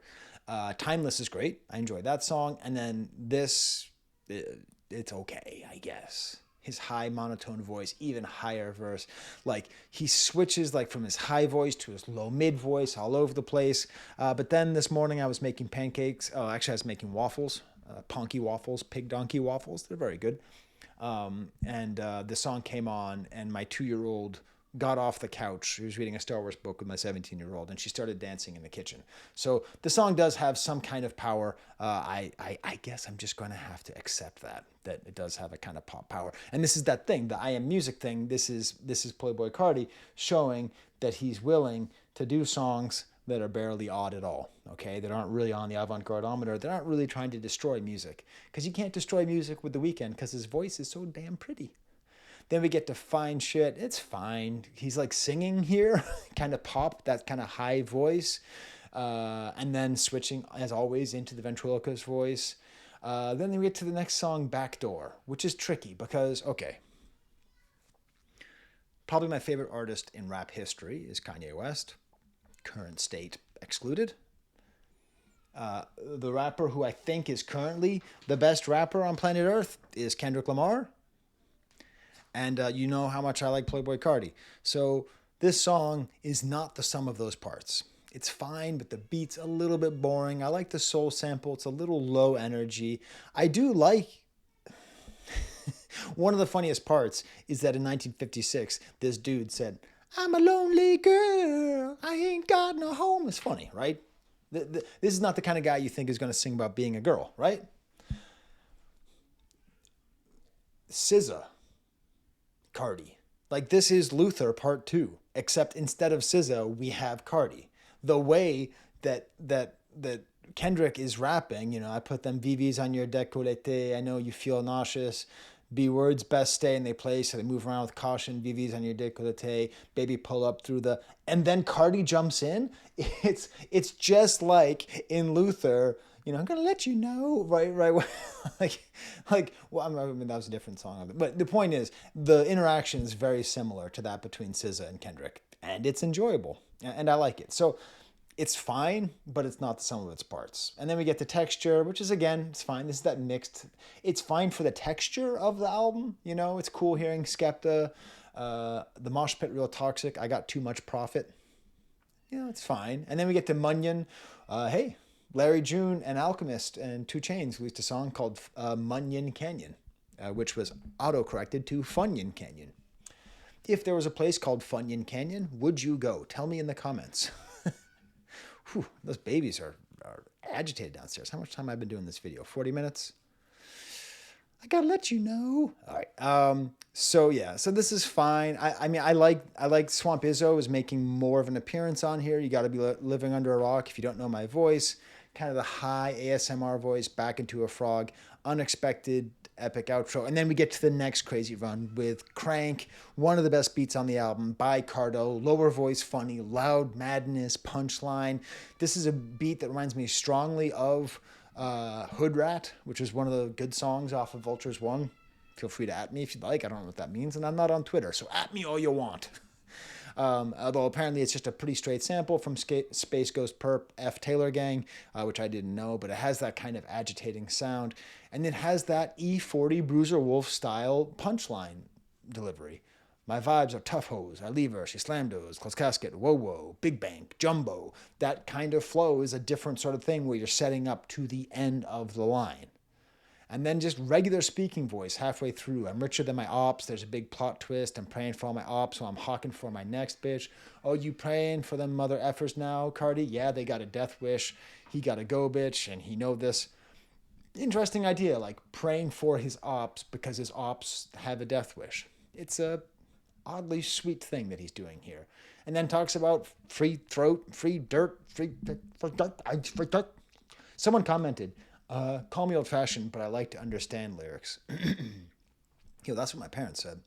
Timeless is great. I enjoyed that song. And then this, it's okay, I guess. His high monotone voice, even higher verse. Like he switches like from his high voice to his low mid voice all over the place. But then this morning I was making pancakes. Oh, actually I was making waffles, Ponky waffles, pig donkey waffles. They're very good. And the song came on and my 2-year-old got off the couch. She was reading a Star Wars book with my 17-year-old and she started dancing in the kitchen. So the song does have some kind of power. I guess I'm just going to have to accept that it does have a kind of pop power. And this is that thing, the I Am Music thing. This is Playboi Carti showing that he's willing to do songs that are barely odd at all, okay? That aren't really on the avant-garde-ometer. They're not really trying to destroy music because you can't destroy music with The Weeknd because his voice is so damn pretty. Then we get to Fine Shit. It's fine. He's like singing here, kind of pop, that kind of high voice. And then switching, as always, into the ventriloquist voice. Then we get to the next song, Backdoor, which is tricky because, okay, probably my favorite artist in rap history is Kanye West, current state excluded. The rapper who I think is currently the best rapper on planet Earth is Kendrick Lamar. And you know how much I like Playboi Carti. So this song is not the sum of those parts. It's fine, but the beat's a little bit boring. I like the soul sample. It's a little low energy. I do like... One of the funniest parts is that in 1956, this dude said, "I'm a lonely girl. I ain't got no home." It's funny, right? This is not the kind of guy you think is going to sing about being a girl, right? SZA. Cardi. Like this is Luther Part 2, except instead of SZA, we have Cardi. The way that Kendrick is rapping, you know, I put them VVs on your décolleté, I know you feel nauseous, B words best stay, and they play, so they move around with caution, VVs on your décolleté, baby pull up through the, and then Cardi jumps in. It's just like in Luther, I'm gonna let you know, right, well, I mean, that was a different song, but the point is, the interaction is very similar to that between SZA and Kendrick, and it's enjoyable, and I like it. So it's fine, but it's not the sum of its parts. And then we get the texture, which is, again, it's fine. This is that mixed. It's fine for the texture of the album. It's cool hearing Skepta, the Mosh Pit Real Toxic, I Got Too Much Profit. It's fine. And then we get to Munyon. Hey, Larry June and Alchemist and 2 Chainz released a song called Munyon Canyon, which was auto-corrected to Funyon Canyon. If there was a place called Funyon Canyon, would you go? Tell me in the comments. Whew, those babies are agitated downstairs. How much time have I been doing this video? 40 minutes? I gotta let you know. All right. So this is fine. I mean, I like Swamp Izzo is making more of an appearance on here. You got to be living under a rock if you don't know my voice. Kind of the high ASMR voice, back into a frog, unexpected epic outro. And then we get to the next crazy run with Crank, one of the best beats on the album by Cardo, lower voice, funny, loud madness, punchline. This is a beat that reminds me strongly of Hood Rat, which is one of the good songs off of Vultures 1. Feel free to at me if you'd like. I don't know what that means, and I'm not on Twitter, so at me all you want. Although apparently it's just a pretty straight sample from Space Ghost Perp F Taylor Gang, which I didn't know, but it has that kind of agitating sound, and it has that E40 Bruiser Wolf style punchline delivery. My vibes are tough hoes. I leave her. She slammed those. Close casket. Whoa, whoa. Big bank. Jumbo. That kind of flow is a different sort of thing where you're setting up to the end of the line. And then just regular speaking voice halfway through. I'm richer than my ops. There's a big plot twist. I'm praying for all my ops, so I'm hawking for my next bitch. Oh, you praying for them mother effers now, Cardi? Yeah, they got a death wish. He got to go, bitch, and he know this. Interesting idea, like praying for his ops because his ops have a death wish. It's a oddly sweet thing that he's doing here. And then talks about free throat, free dirt, free dirt. Someone commented, call me old-fashioned, but I like to understand lyrics. That's what my parents said.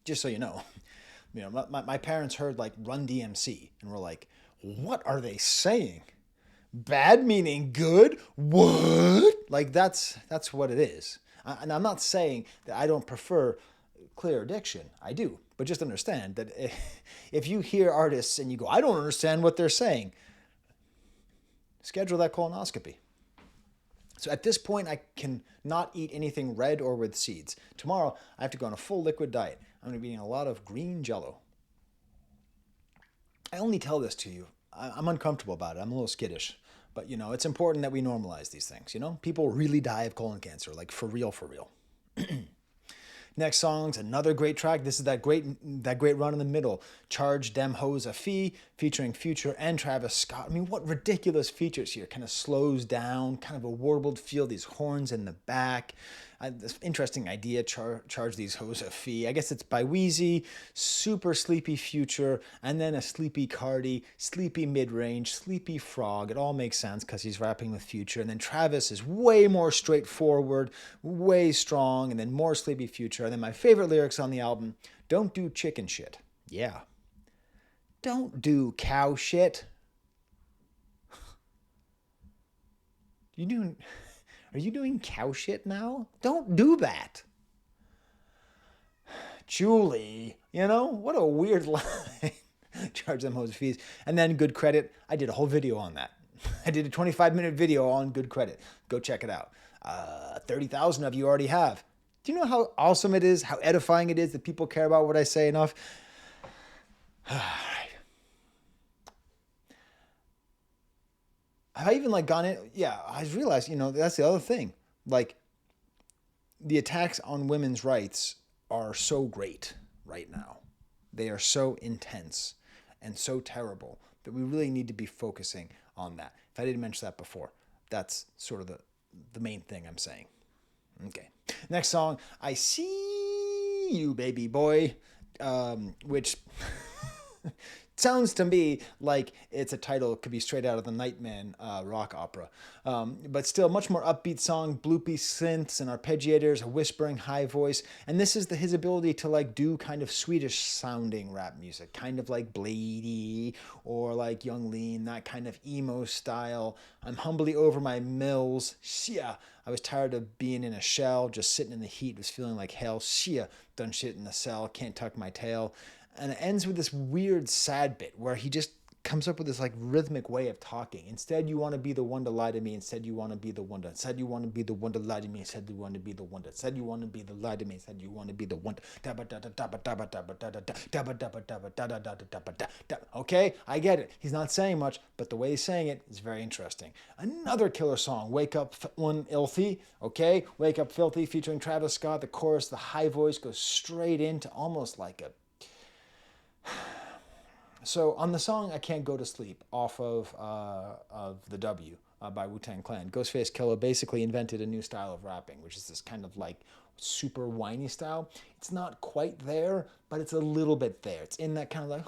Just so you know. My parents heard like Run DMC and were like, what are they saying? Bad meaning good? What? Like that's what it is. And I'm not saying that I don't prefer clear diction. I do. But just understand that if you hear artists and you go, I don't understand what they're saying, schedule that colonoscopy. So at this point, I can not eat anything red or with seeds. Tomorrow, I have to go on a full liquid diet. I'm going to be eating a lot of green Jell-O. I only tell this to you. I'm uncomfortable about it. I'm a little skittish. But, it's important that we normalize these things. People really die of colon cancer, like for real, for real. Next song's another great track. This is that great run in the middle. Charge Dem Hoes a Fee, featuring Future and Travis Scott. I mean, what ridiculous features here. Kind of slows down, kind of a warbled feel, these horns in the back. This interesting idea, charge these hoes a fee. I guess it's by Wheezy, super sleepy Future, and then a sleepy Cardi, sleepy mid-range, sleepy Frog. It all makes sense because he's rapping with Future. And then Travis is way more straightforward, way strong, and then more sleepy Future. And then my favorite lyrics on the album, don't do chicken shit. Yeah. Don't do cow shit. Are you doing cow shit now? Don't do that. Julie, what a weird line. Charge them hoes fees. And then Good Credit. I did a whole video on that. I did a 25-minute video on Good Credit. Go check it out. 30,000 of you already have. Do you know how awesome it is, how edifying it is that people care about what I say enough? All right. Have I even gone in? Yeah, I realized, that's the other thing. The attacks on women's rights are so great right now. They are so intense and so terrible that we really need to be focusing on that. If I didn't mention that before, that's sort of the main thing I'm saying. Okay. Next song, I See You, Baby Boy, which Sounds to me like it's a title that could be straight out of the Nightman rock opera. But still, much more upbeat song, bloopy synths and arpeggiators, a whispering high voice. And this is his ability to like do kind of Swedish sounding rap music, kind of like Blady or like Young Lean, that kind of emo style. I'm humbly over my mills. Shia. I was tired of being in a shell, just sitting in the heat, was feeling like hell. Shia. Done shit in the cell, can't tuck my tail. And it ends with this weird sad bit where he just comes up with this like rhythmic way of talking. Instead, you want to be the one to lie to me. Instead, you want to be the one to. Said you want to be the one to lie to me. Said you want to be the one to. Said you want to be the lie to me. Said you want to be the one to. Okay, I get it. He's not saying much, but the way he's saying it is very interesting. Another killer song, "Wake Up One Ilthy." Okay, "Wake Up Filthy" featuring Travis Scott. The chorus, the high voice goes straight into almost like a. So on the song "I Can't Go to Sleep" off of the W by Wu-Tang Clan, Ghostface Killah basically invented a new style of rapping, which is this kind of like super whiny style. It's not quite there, but it's a little bit there. It's in that kind of like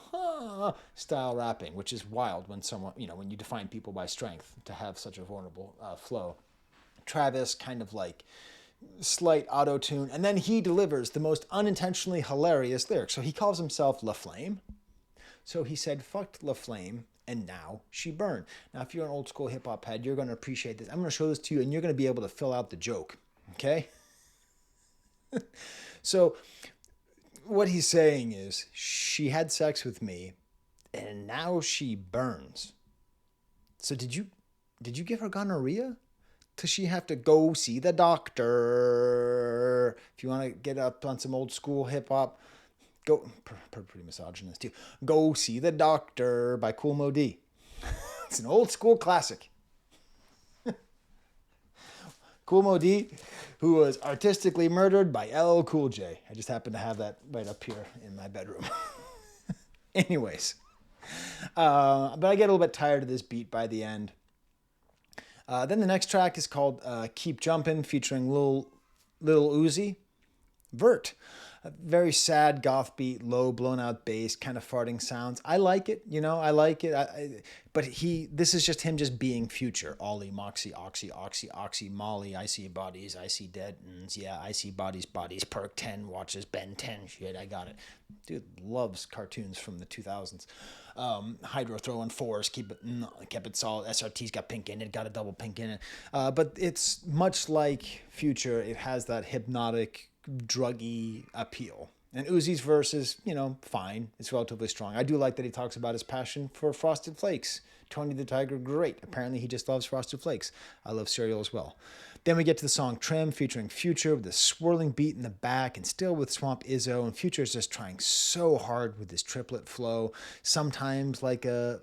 style rapping, which is wild when someone, when you define people by strength to have such a vulnerable flow. Travis kind of like slight auto-tune, and then he delivers the most unintentionally hilarious lyrics. So he calls himself La Flame. So he said, "Fucked La Flame, and now she burned." Now, if you're an old school hip hop head, you're going to appreciate this. I'm going to show this to you, and you're going to be able to fill out the joke. Okay? So what he's saying is, she had sex with me, and now she burns. So did you give her gonorrhea? Does she have to go see the doctor? If you want to get up on some old school hip hop, go, pretty misogynist too. "Go See the Doctor" by Kool Moe Dee. It's an old school classic. Kool Moe Dee, who was artistically murdered by LL Cool J. I just happen to have that right up here in my bedroom. Anyways, but I get a little bit tired of this beat by the end. Then the next track is called "Keep Jumpin'" featuring Lil Uzi Vert. A very sad goth beat, low blown out bass, kind of farting sounds. I like it, I like it. But this is just him just being Future. Ollie, Moxie, Oxy, Molly. I see bodies, I see dead ends. Yeah, I see bodies. Perk 10 watches Ben 10. Shit, I got it. Dude loves cartoons from the 2000s. Hydro throwing fours, kept it solid. SRT's got pink in it, got a double pink in it. But it's much like Future. It has that hypnotic, druggy appeal. And Uzi's verse is, fine. It's relatively strong. I do like that he talks about his passion for Frosted Flakes. Tony the Tiger, great. Apparently he just loves Frosted Flakes. I love cereal as well. Then we get to the song "Trim" featuring Future with a swirling beat in the back and still with Swamp Izzo. And Future is just trying so hard with his triplet flow. Sometimes like a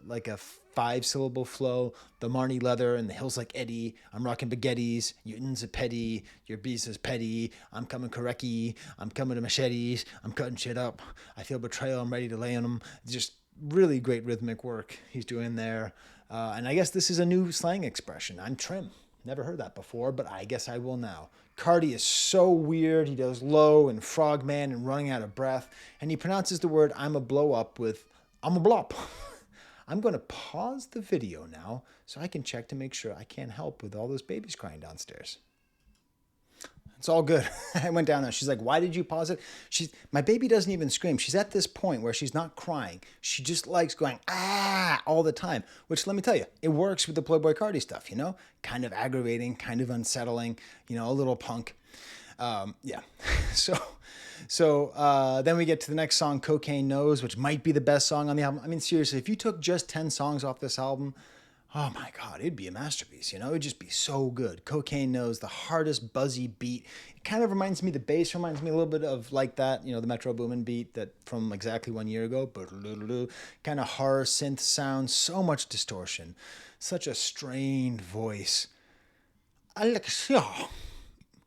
5-syllable flow. "The Marnie Leather and the hills like Eddie. I'm rocking baguettes. Your ins are petty. Your beast is petty. I'm coming correcty. I'm coming to machetes. I'm cutting shit up. I feel betrayal. I'm ready to lay on them." Just really great rhythmic work he's doing there. And I guess this is a new slang expression. I'm trim. Never heard that before, but I guess I will now. Cardi is so weird. He does low and frogman and running out of breath. And he pronounces the word "I'm a blow up" with "I'm a blop." I'm going to pause the video now so I can check to make sure I can't help with all those babies crying downstairs. It's all good. I went down there. She's like, "Why did you pause it?" My baby doesn't even scream. She's at this point where she's not crying. She just likes going, "Ah," all the time, which let me tell you, it works with the Playboi Carti stuff, kind of aggravating, kind of unsettling, a little punk. Yeah. So then we get to the next song, "Cocaine Nose," which might be the best song on the album. I mean, seriously, if you took just 10 songs off this album, oh my God, it'd be a masterpiece, It'd just be so good. "Cocaine Nose," the hardest buzzy beat. It kind of reminds me, the bass reminds me a little bit of like that, the Metro Boomin beat that from exactly 1 year ago. Kind of horror synth sound, so much distortion, such a strained voice.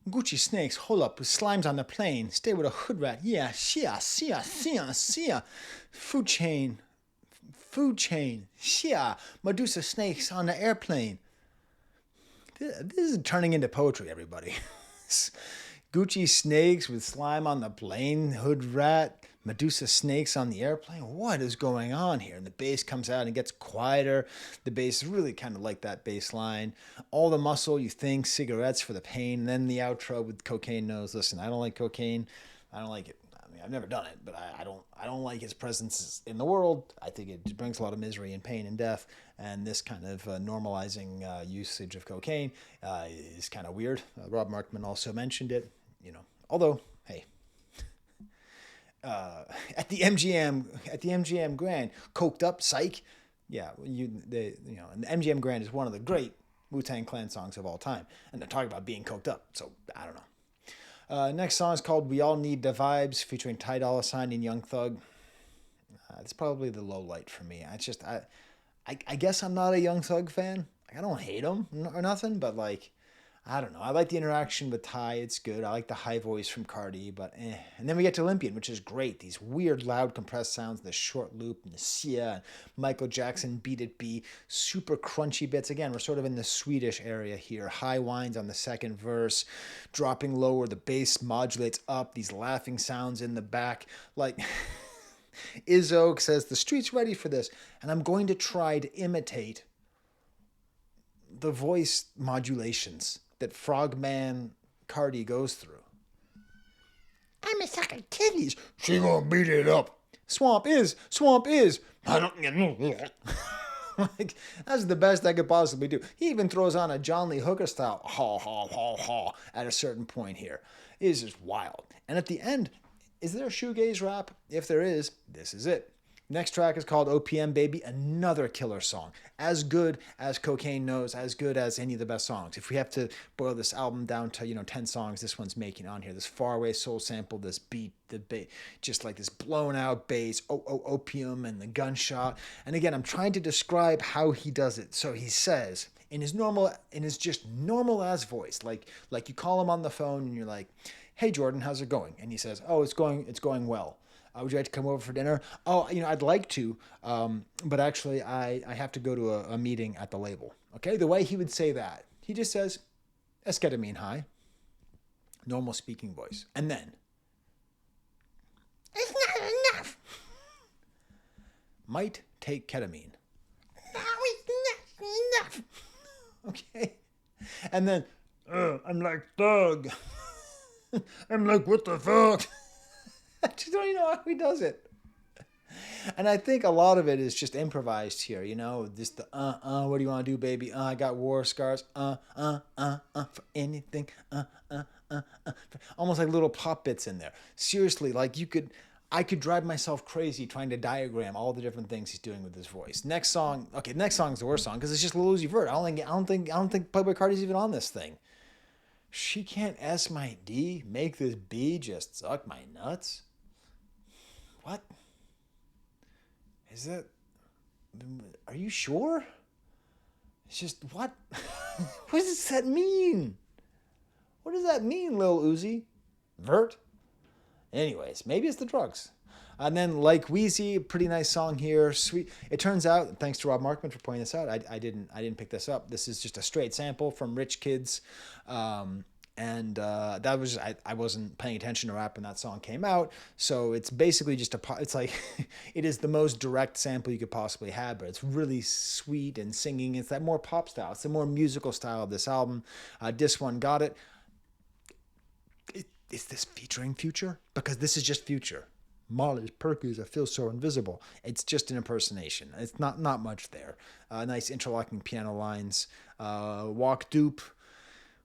Gucci snakes, hold up, with slimes on the plane, stay with a hood rat, yeah, shia. Food chain, shia, Medusa snakes on the airplane. This is turning into poetry, everybody. Gucci snakes with slime on the plane, hood rat, Medusa snakes on the airplane. What is going on here? And the bass comes out and gets quieter. The bass is really kind of like that bass line. All the muscle, you think, cigarettes for the pain. And then the outro with cocaine nose. Listen, I don't like cocaine. I don't like it. I mean, I've never done it, but I don't like its presence in the world. I think it brings a lot of misery and pain and death. And this kind of normalizing usage of cocaine is kind of weird. Rob Markman also mentioned it. Although, hey, at the MGM Grand, coked up, psych. Yeah, and the MGM Grand is one of the great Wu-Tang Clan songs of all time, and they're talking about being coked up. So I don't know. Next song is called "We All Need the Vibes" featuring Ty Dolla $ign and Young Thug. It's probably the low light for me. I guess I'm not a Young Thug fan. I don't hate him or nothing, but like, I don't know. I like the interaction with Ty. It's good. I like the high voice from Cardi, but eh. And then we get to Olympian, which is great. These weird, loud, compressed sounds, the short loop, and the Sia, and Michael Jackson, Beat It Be, super crunchy bits. Again, we're sort of in the Swedish area here. High whines on the second verse, dropping lower. The bass modulates up. These laughing sounds in the back. Like, Izzo says, the street's ready for this. And I'm going to try to imitate the voice modulations that Frogman Cardi goes through. I'm a sucker kitties. She gonna beat it up. Swamp is. I don't know. Like, that's the best I could possibly do. He even throws on a John Lee Hooker style ha ha ha ha at a certain point here. It is just wild. And at the end, is there a shoegaze rap? If there is, this is it. Next track is called OPM Baby, another killer song. As good as Cocaine Nose, as good as any of the best songs. If we have to boil this album down to, 10 songs, this one's making on here. This faraway soul sample, this beat, just like this blown out bass, opium and the gunshot. And again, I'm trying to describe how he does it. So he says, in his just normal ass voice, like you call him on the phone and you're like, hey Jordan, how's it going? And he says, oh, it's going well. Would you like to come over for dinner? Oh, I'd like to, but actually I have to go to a meeting at the label. Okay, the way he would say that, he just says, esketamine high, normal speaking voice. And then, it's not enough. Might take ketamine. No, it's not enough. Okay. And then, I'm like, Doug. I'm like, what the fuck? I just don't even know how he does it. And I think a lot of it is just improvised here, just the what do you want to do, baby? I got war scars, for anything, almost like little pop bits in there. Seriously, like I could drive myself crazy trying to diagram all the different things he's doing with his voice. Next song's the worst song because it's just Lil Uzi Vert. I don't think Playboi Carti's even on this thing. She can't S my D, make this B just suck my nuts. What? Is that... Are you sure? It's just, what? What does that mean? What does that mean, Lil Uzi? Vert? Anyways, maybe it's the drugs. And then Like Wheezy, pretty nice song here. Sweet. It turns out, thanks to Rob Markman for pointing this out, I didn't pick this up. This is just a straight sample from Rich Kids. And that was, I wasn't paying attention to rap when that song came out. So it's basically just it's like, it is the most direct sample you could possibly have, but it's really sweet and singing. It's that more pop style. It's the more musical style of this album. This one got it. Is this featuring Future? Because this is just Future. Molly's Perky's, I feel so invisible. It's just an impersonation. It's not much there. Nice interlocking piano lines. Walk dupe.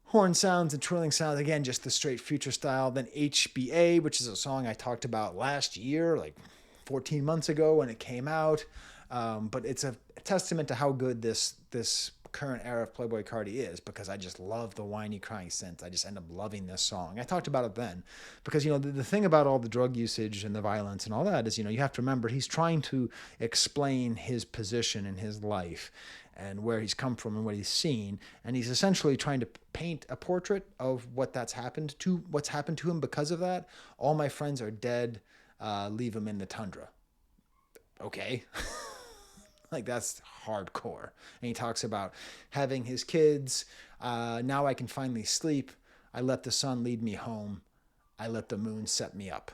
Horn sounds and trilling sounds, again, just the straight Future style. Then HBA, which is a song I talked about last year, like 14 months ago when it came out. But it's a testament to how good this current era of Playboi Carti is, because I just love the whiny crying synth. I just end up loving this song. I talked about it then because, the thing about all the drug usage and the violence and all that is, you have to remember he's trying to explain his position in his life and where he's come from and what he's seen. And he's essentially trying to paint a portrait of what's happened to him because of that. All my friends are dead. Leave him in the tundra. Okay. Like, that's hardcore. And he talks about having his kids. Now I can finally sleep. I let the sun lead me home. I let the moon set me up.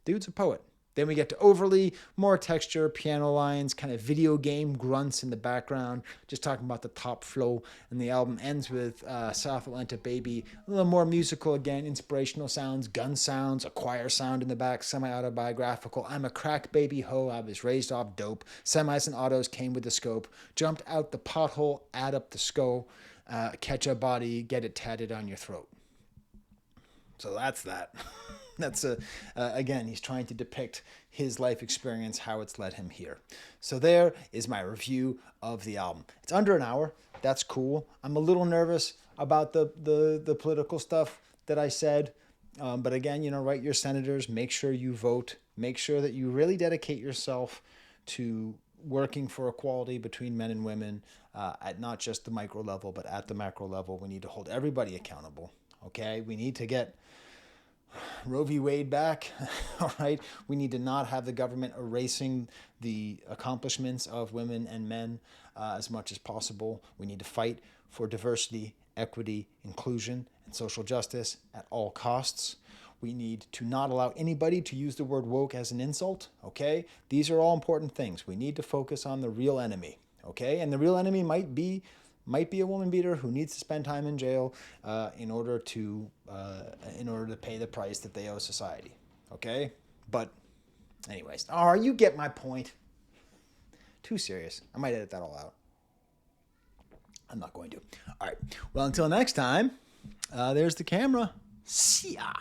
Dude's a poet. Then we get to Overly, more texture, piano lines, kind of video game grunts in the background, just talking about the top flow. And the album ends with South Atlanta Baby, a little more musical again, inspirational sounds, gun sounds, a choir sound in the back, semi-autobiographical. I'm a crack baby hoe, I was raised off dope. Semis and autos came with the scope. Jumped out the pothole, add up the skull. Catch a body, get it tatted on your throat. So that's that. That's again, he's trying to depict his life experience, how it's led him here. So there is my review of the album. It's under an hour. That's cool. I'm a little nervous about the political stuff that I said. But again, write your senators, make sure you vote, make sure that you really dedicate yourself to working for equality between men and women at not just the micro level, but at the macro level. We need to hold everybody accountable. Okay? We need to get Roe v. Wade back, all right? We need to not have the government erasing the accomplishments of women and men as much as possible. We need to fight for diversity, equity, inclusion, and social justice at all costs. We need to not allow anybody to use the word woke as an insult, okay? These are all important things. We need to focus on the real enemy, okay? And the real enemy might be a woman beater who needs to spend time in jail in order to pay the price that they owe society. Okay? But anyways, you get my point. Too serious. I might edit that all out. I'm not going to. All right. Well, until next time, there's the camera. See ya.